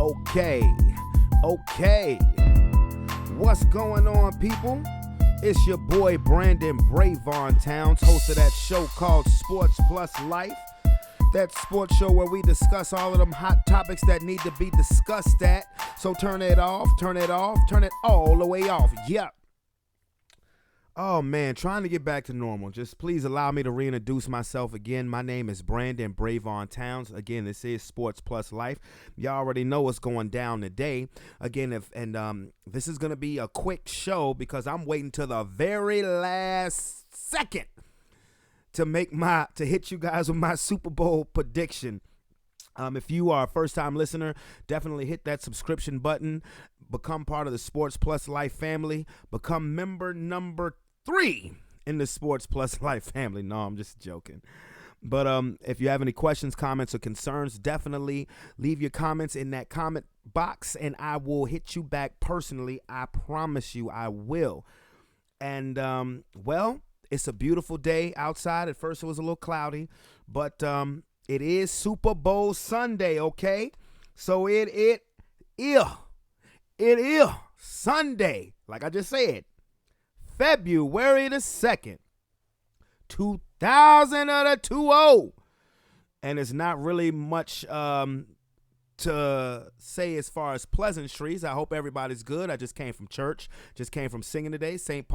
Okay. What's going on, people? It's your boy Brandon Brevon Towns, host of that show called Sports Plus Life. That sports show where we discuss all of them hot topics that need to be discussed at. So turn it off, turn it all the way off. Yep. Oh man, trying to get back to normal. Just please allow me to reintroduce myself again. My name is Brandon Brevon Towns. Again, this is Sports Plus Life. Y'all already know what's going down today. Again, this is gonna be a quick show because I'm waiting till the very last second to hit you guys with my Super Bowl prediction. If you are a first-time listener, definitely hit that subscription button. Become part of the Sports Plus Life family. Become member number 3 in the Sports Plus Life family. No, I'm just joking. But if you have any questions, comments, or concerns, definitely leave your comments in that comment box, and I will hit you back personally. I promise you I will. And, it's a beautiful day outside. At first, it was a little cloudy, but it is Super Bowl Sunday, okay? So it is Sunday, like I just said, February the 2nd, 2020. And it's not really much to say as far as pleasantries. I hope everybody's good. I just came from church, just came from singing today. St.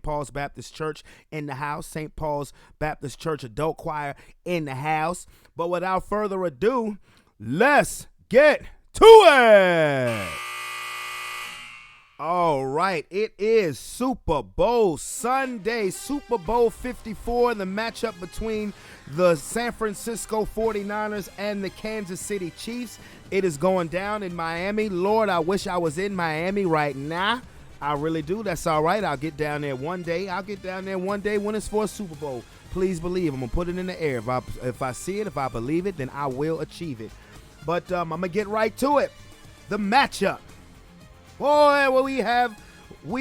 Paul's Baptist Church in the house, St. Paul's Baptist Church Adult Choir in the house. But without further ado, let's get to it. All right, it is Super Bowl Sunday, Super Bowl 54, the matchup between the San Francisco 49ers and the Kansas City Chiefs. It is going down in Miami. Lord, I wish I was in Miami right now. I really do. That's all right. I'll get down there one day. When it's for a Super Bowl. Please believe. I'm going to put it in the air. If I see it, if I believe it, then I will achieve it. But I'm going to get right to it. The matchup. Boy, well, we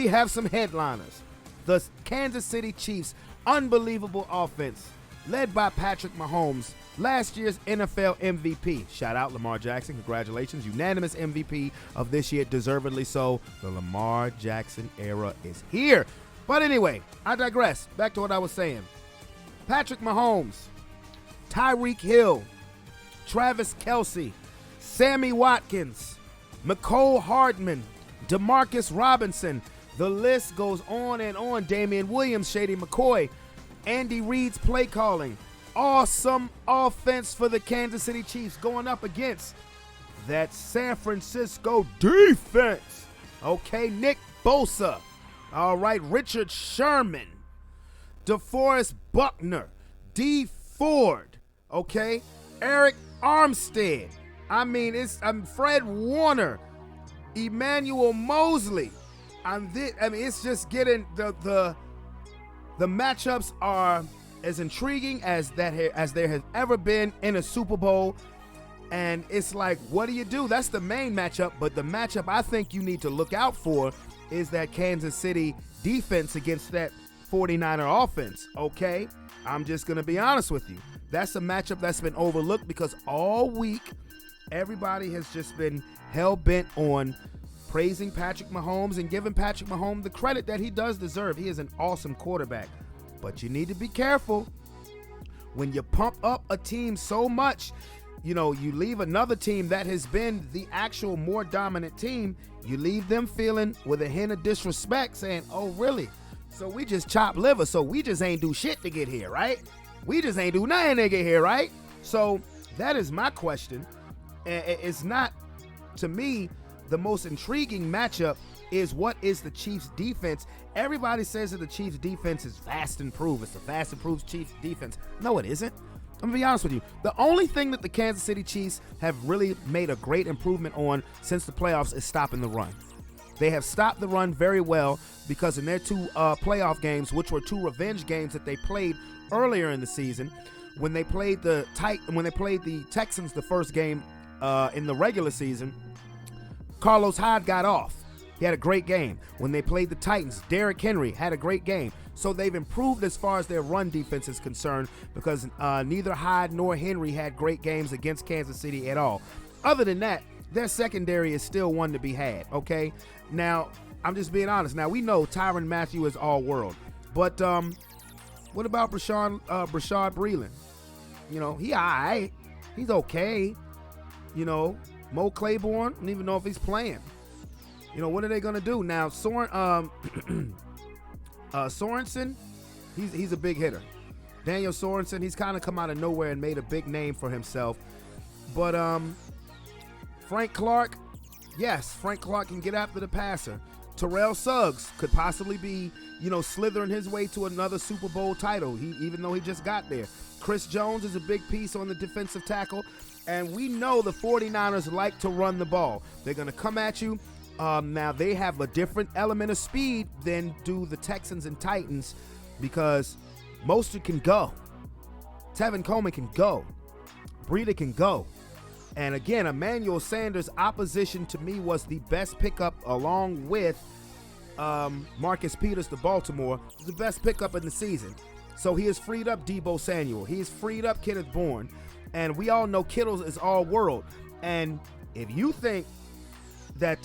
have some headliners. The Kansas City Chiefs, unbelievable offense, led by Patrick Mahomes, last year's NFL MVP. Shout out Lamar Jackson. Congratulations. Unanimous MVP of this year, deservedly so. The Lamar Jackson era is here. But anyway, I digress. Back to what I was saying. Patrick Mahomes, Tyreek Hill, Travis Kelce, Sammy Watkins, McCole Hardman, Demarcus Robinson. The list goes on and on. Damian Williams, Shady McCoy, Andy Reid's play calling. Awesome offense for the Kansas City Chiefs going up against that San Francisco defense. Okay, Nick Bosa. All right, Richard Sherman, DeForest Buckner, D. Ford. Okay, Eric Armstead. I'm Fred Warner, Emmanuel Mosley. It's just getting the matchups are as intriguing as there has ever been in a Super Bowl. And it's like, what do you do? That's the main matchup. But the matchup I think you need to look out for is that Kansas City defense against that 49er offense. Okay, I'm just gonna be honest with you. That's a matchup that's been overlooked because all week everybody has just been hell-bent on praising Patrick Mahomes and giving Patrick Mahomes the credit that he does deserve. He is an awesome quarterback. But you need to be careful when you pump up a team so much. You leave another team that has been the actual more dominant team, you leave them feeling with a hint of disrespect saying, oh, really? So we just chop liver, so we just ain't do shit to get here, right? We just ain't do nothing to get here, right? So that is my question. It's not, to me, the most intriguing matchup is what is the Chiefs' defense. Everybody says that the Chiefs' defense is vast improved. It's a vast improved Chiefs' defense. No, it isn't. I'm going to be honest with you. The only thing that the Kansas City Chiefs have really made a great improvement on since the playoffs is stopping the run. They have stopped the run very well because in their 2 playoff games, which were 2 revenge games that they played earlier in the season, when they played the Texans the first game in the regular season, Carlos Hyde got off. He had a great game. When they played the Titans, Derrick Henry had a great game. So they've improved as far as their run defense is concerned because neither Hyde nor Henry had great games against Kansas City at all. Other than that, their secondary is still one to be had, okay? Now, I'm just being honest. Now, we know Tyrann Mathieu is all-world. But what about Brashad Breeland? You know, he all right. He's okay. You know, Mo Claiborne, I don't even know if he's playing. You know, what are they going to do? Now, Sorensen, he's a big hitter. Daniel Sorensen, he's kind of come out of nowhere and made a big name for himself. But Frank Clark, yes, Frank Clark can get after the passer. Terrell Suggs could possibly be, you know, slithering his way to another Super Bowl title, even though he just got there. Chris Jones is a big piece on the defensive tackle. And we know the 49ers like to run the ball. They're going to come at you. Now, they have a different element of speed than do the Texans and Titans because Mostert can go. Tevin Coleman can go. Breida can go. And again, Emmanuel Sanders' opposition to me was the best pickup along with Marcus Peters to Baltimore. The best pickup in the season. So he has freed up Deebo Samuel. He has freed up Kenneth Bourne. And we all know Kittle is all world. And if you think that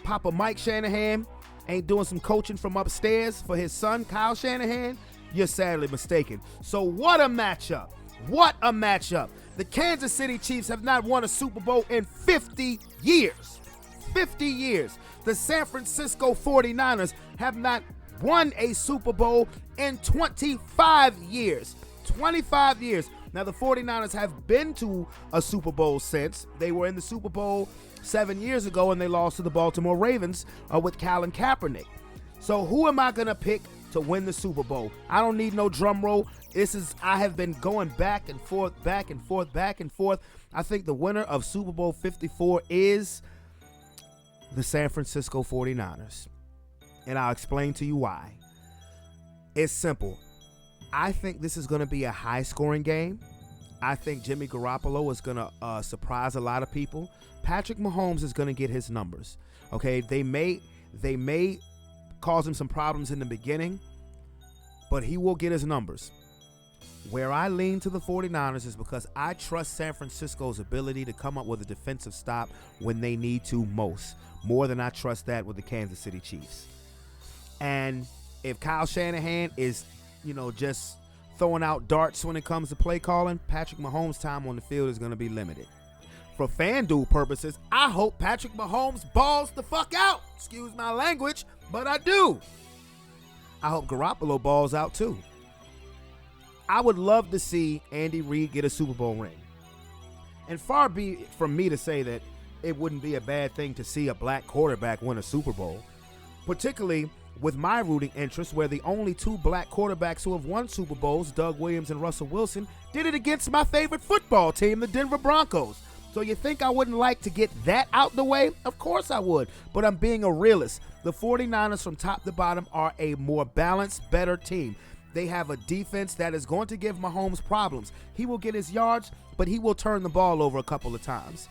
Papa Mike Shanahan ain't doing some coaching from upstairs for his son, Kyle Shanahan, you're sadly mistaken. So what a matchup. What a matchup. The Kansas City Chiefs have not won a Super Bowl in 50 years. 50 years. The San Francisco 49ers have not won a Super Bowl in 25 years. 25 years. Now, the 49ers have been to a Super Bowl since. They were in the Super Bowl 7 years ago, and they lost to the Baltimore Ravens with Colin Kaepernick. So who am I going to pick to win the Super Bowl? I don't need no drum roll. I have been going back and forth, back and forth, back and forth. I think the winner of Super Bowl 54 is the San Francisco 49ers. And I'll explain to you why. It's simple. I think this is going to be a high-scoring game. I think Jimmy Garoppolo is going to surprise a lot of people. Patrick Mahomes is going to get his numbers. Okay, they may cause him some problems in the beginning, but he will get his numbers. Where I lean to the 49ers is because I trust San Francisco's ability to come up with a defensive stop when they need to most, more than I trust that with the Kansas City Chiefs. And if Kyle Shanahan is, just throwing out darts when it comes to play calling, Patrick Mahomes' time on the field is going to be limited. For FanDuel purposes, I hope Patrick Mahomes balls the fuck out. Excuse my language, but I do. I hope Garoppolo balls out too. I would love to see Andy Reid get a Super Bowl ring. And far be it from me to say that it wouldn't be a bad thing to see a black quarterback win a Super Bowl, particularly with my rooting interest, where the only two black quarterbacks who have won Super Bowls, Doug Williams and Russell Wilson, did it against my favorite football team, the Denver Broncos. So you think I wouldn't like to get that out the way? Of course I would, but I'm being a realist. The 49ers from top to bottom are a more balanced, better team. They have a defense that is going to give Mahomes problems. He will get his yards, but he will turn the ball over a couple of times.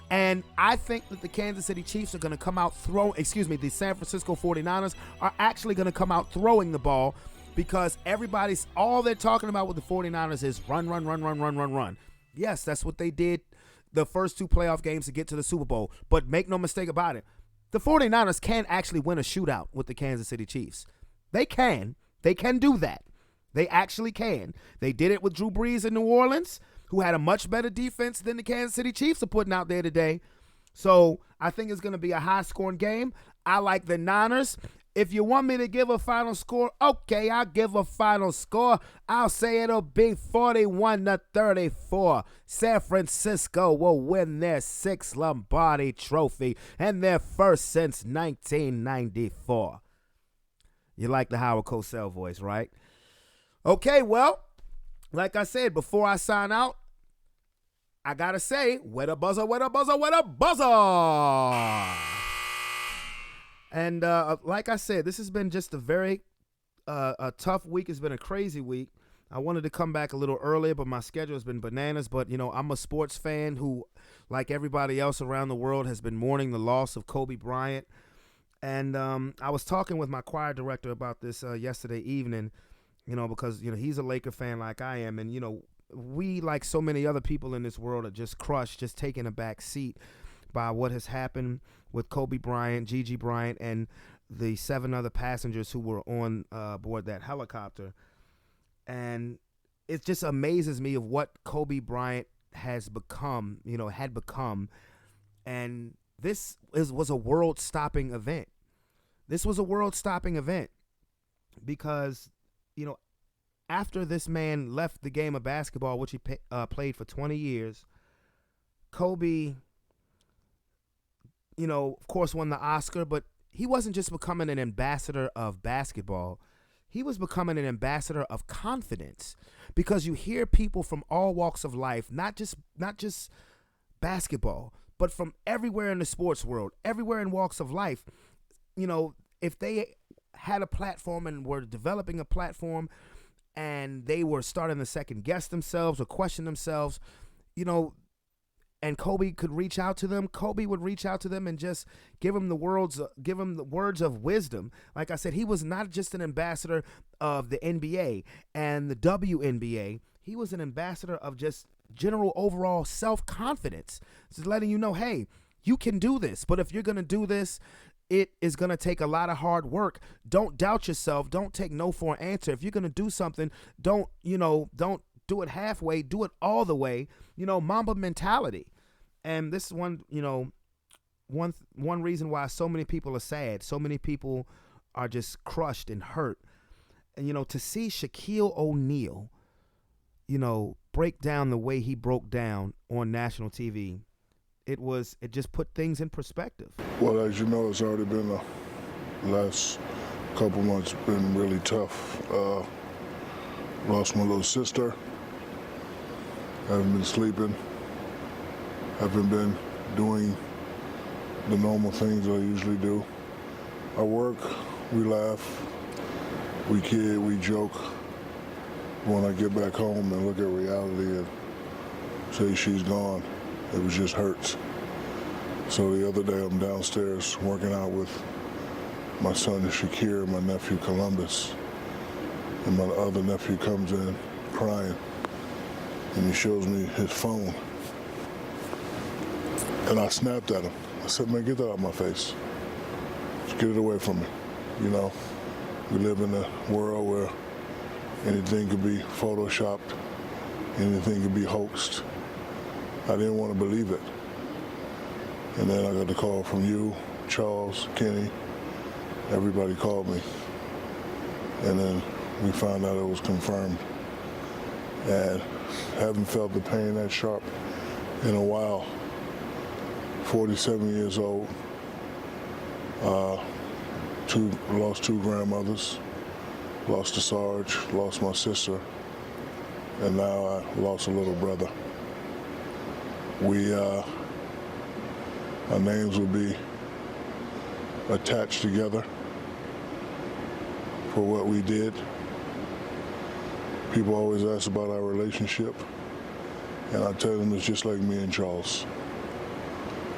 And I think that the Kansas City Chiefs are going to come out the San Francisco 49ers are actually going to come out throwing the ball, because all they're talking about with the 49ers is run. Yes, that's what they did the first two playoff games to get to the Super Bowl. But make no mistake about it, the 49ers can actually win a shootout with the Kansas City Chiefs. They can. They can do that. They actually can. They did it with Drew Brees in New Orleans, who had a much better defense than the Kansas City Chiefs are putting out there today. So I think it's going to be a high-scoring game. I like the Niners. If you want me to give a final score, okay, I'll give a final score. I'll say it'll be 41-34. San Francisco will win their 6th Lombardi trophy and their first since 1994. You like the Howard Cosell voice, right? Okay, well, like I said, before I sign out, I got to say, where the buzzer, where the buzzer, where the buzzer? And like I said, this has been just a very a tough week. It's been a crazy week. I wanted to come back a little earlier, but my schedule has been bananas. But, I'm a sports fan who, like everybody else around the world, has been mourning the loss of Kobe Bryant. And I was talking with my choir director about this yesterday evening, because, he's a Laker fan like I am. And, we, like so many other people in this world, are just crushed, just taking a back seat. by what has happened with Kobe Bryant, Gigi Bryant, and the 7 other passengers who were on board that helicopter. And it just amazes me of what Kobe Bryant has become, had become. And was a world-stopping event. This was a world-stopping event because, after this man left the game of basketball, which he played for 20 years, Kobe, of course, won the Oscar, but he wasn't just becoming an ambassador of basketball. He was becoming an ambassador of confidence, because you hear people from all walks of life, not just basketball, but from everywhere in the sports world, everywhere in walks of life. If they had a platform and were developing a platform and they were starting to second guess themselves or question themselves, and Kobe could reach out to them, Kobe would reach out to them and just give them the words of wisdom. Like I said, he was not just an ambassador of the NBA and the WNBA. He was an ambassador of just general overall self-confidence. Just letting you know, hey, you can do this. But if you're going to do this, it is going to take a lot of hard work. Don't doubt yourself. Don't take no for an answer. If you're going to do something, don't do it halfway, do it all the way, Mamba mentality. And this is one reason why so many people are sad. So many people are just crushed and hurt. And, to see Shaquille O'Neal, break down the way he broke down on national TV, it just put things in perspective. Well, as you know, it's already been the last couple months been really tough. Lost my little sister. Haven't been sleeping. Haven't been doing the normal things I usually do. I work, we laugh, we kid, we joke. When I get back home and look at reality and say she's gone, it just hurts. So the other day I'm downstairs working out with my son Shakir and my nephew Columbus. And my other nephew comes in crying. And he shows me his phone. And I snapped at him. I said, man, get that out of my face. Just get it away from me. We live in a world where anything could be photoshopped, anything could be hoaxed. I didn't want to believe it. And then I got the call from you, Charles, Kenny. Everybody called me. And then we found out it was confirmed. And haven't felt the pain that sharp in a while. 47 years old. Lost 2 grandmothers. Lost a Sarge, lost my sister. And now I lost a little brother. Our names will be attached together for what we did. People always ask about our relationship, and I tell them it's just like me and Charles.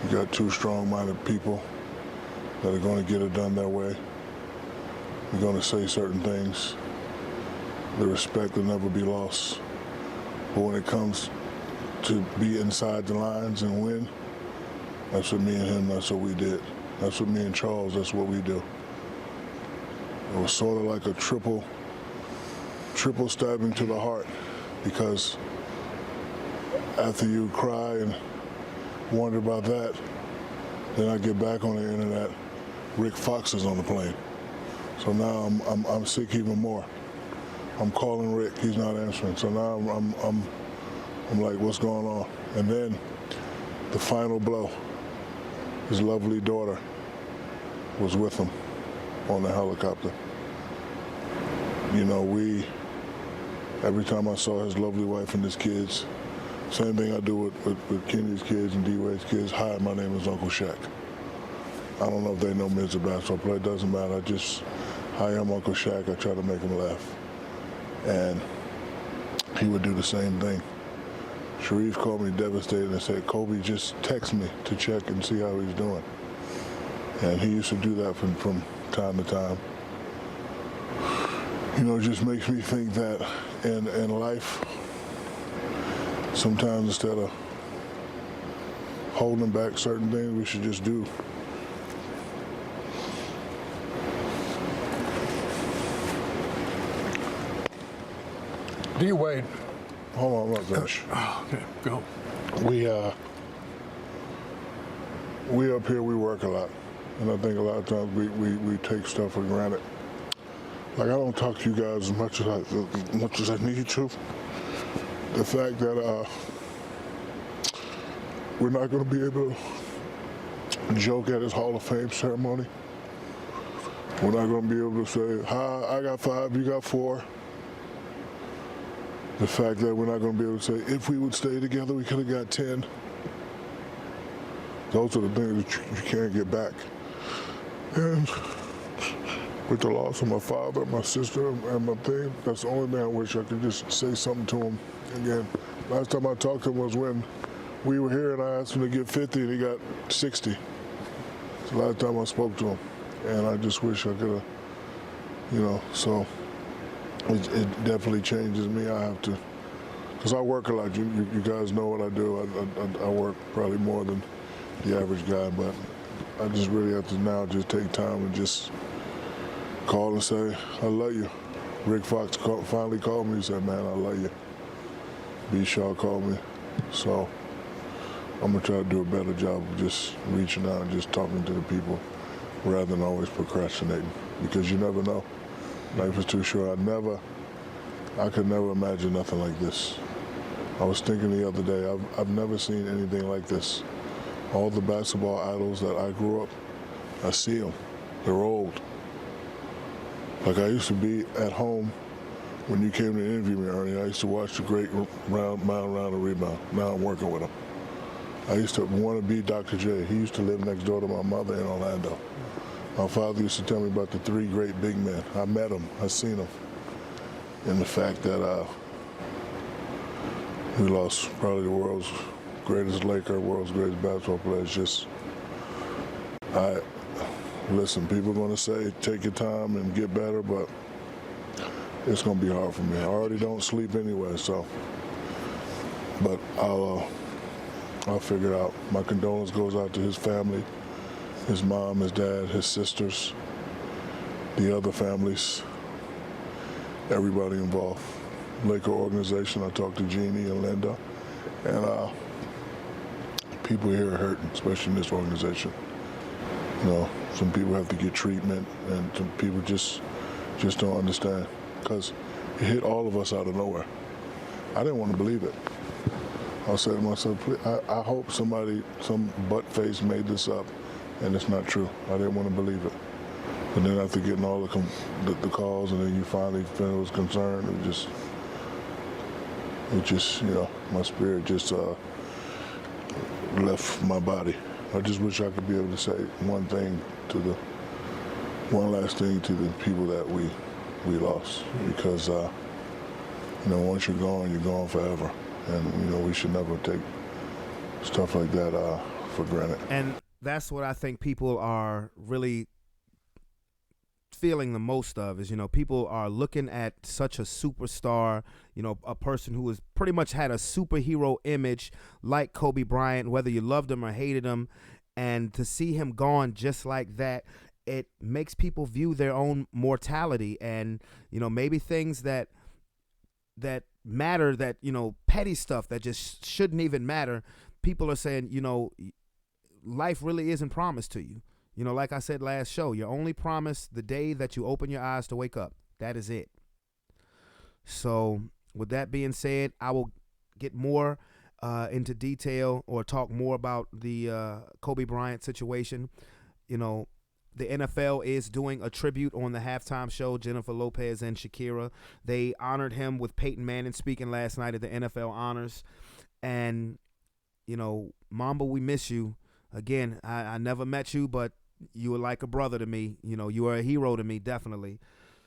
You got 2 strong-minded people that are going to get it done their way. We're going to say certain things. The respect will never be lost. But when it comes to be inside the lines and win, that's what me and him, that's what we did. That's what me and Charles, that's what we do. It was sort of like a triple stabbing to the heart, because after you cry and wonder about that, then I get back on the internet, Rick Fox is on the plane. So now I'm sick even more. I'm calling Rick, he's not answering. So now I'm like, what's going on? And then the final blow, his lovely daughter was with him on the helicopter. Every time I saw his lovely wife and his kids, same thing I do with Kenny's kids and D-Wade's kids. Hi, my name is Uncle Shaq. I don't know if they know me as a basketball player. It doesn't matter. Hi, I'm Uncle Shaq. I try to make him laugh. And he would do the same thing. Sharif called me devastated and said, Kobe, just text me to check and see how he's doing. And he used to do that from time to time. It just makes me think that in life, sometimes instead of holding back certain things. We should just do. D-Wade. Hold on, I'm not finished. Okay, go. We up here, we work a lot. And I think a lot of times we take stuff for granted. Like, I don't talk to you guys as much as I need to. The fact that we're not going to be able to joke at his Hall of Fame ceremony. We're not going to be able to say, hi, I got 5, you got 4. The fact that we're not going to be able to say, if we would stay together, we could have got 10. Those are the things that you can't get back. And with the loss of my father, my sister, and my thing, that's the only thing I wish I could just say something to him. Again, last time I talked to him was when we were here and I asked him to get 50 and he got 60. It's the last time I spoke to him. And I just wish I could have, so it definitely changes me. I have to, because I work a lot. You guys know what I do. I work probably more than the average guy, but I just really have to now just take time and just call and say, I love you. Rick Fox finally called me and said, man, I love you. B. Shaw called me. So I'm going to try to do a better job of just reaching out and just talking to the people rather than always procrastinating, because you never know. Life is too short. I could never imagine nothing like this. I was thinking the other day, I've never seen anything like this. All the basketball idols that I grew up, I see them. They're old. Like, I used to be at home when you came to interview me, Ernie. I used to watch the great round and rebound. Now I'm working with him. I used to want to be Dr. J. He used to live next door to my mother in Orlando. My father used to tell me about the 3 great big men. I met them. I seen them. And the fact that we lost probably the world's greatest Laker, world's greatest basketball player. It's just, listen, people are going to say, take your time and get better, but it's going to be hard for me. I already don't sleep anyway, so. But I'll figure it out. My condolence goes out to his family, his mom, his dad, his sisters, the other families, everybody involved. Laker organization, I talked to Jeannie and Linda, and people here are hurting, especially in this organization. Some people have to get treatment, and some people just don't understand, because it hit all of us out of nowhere. I didn't want to believe it. I said to myself, I hope some butt-face made this up, and it's not true. I didn't want to believe it. But then after getting all the calls, and then you finally felt it was concerned, it just, my spirit just left my body. I just wish I could be able to say one last thing to the people that we lost, because once you're gone forever, and we should never take stuff like that for granted. And that's what I think people are really feeling the most of is, people are looking at such a superstar, a person who has pretty much had a superhero image like Kobe Bryant, whether you loved him or hated him, and to see him gone just like that, it makes people view their own mortality and, maybe things that matter, that, petty stuff that just shouldn't even matter. People are saying, life really isn't promised to you. Like I said last show, you're only promised the day that you open your eyes to wake up. That is it. So with that being said, I will get more into detail or talk more about the Kobe Bryant situation. The NFL is doing a tribute on the halftime show, Jennifer Lopez and Shakira. They honored him with Peyton Manning speaking last night at the NFL Honors. And, Mamba, we miss you. Again, I never met you, but you were like a brother to me. You are a hero to me, definitely.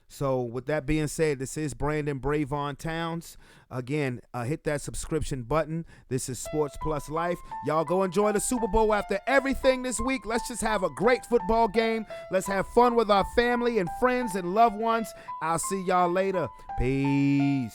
So with that being said, this is Brandon Brevon Towns. Again, hit that subscription button. This is Sports Plus Life. Y'all go enjoy the Super Bowl after everything this week. Let's just have a great football game. Let's have fun with our family and friends and loved ones. I'll see y'all later. Peace.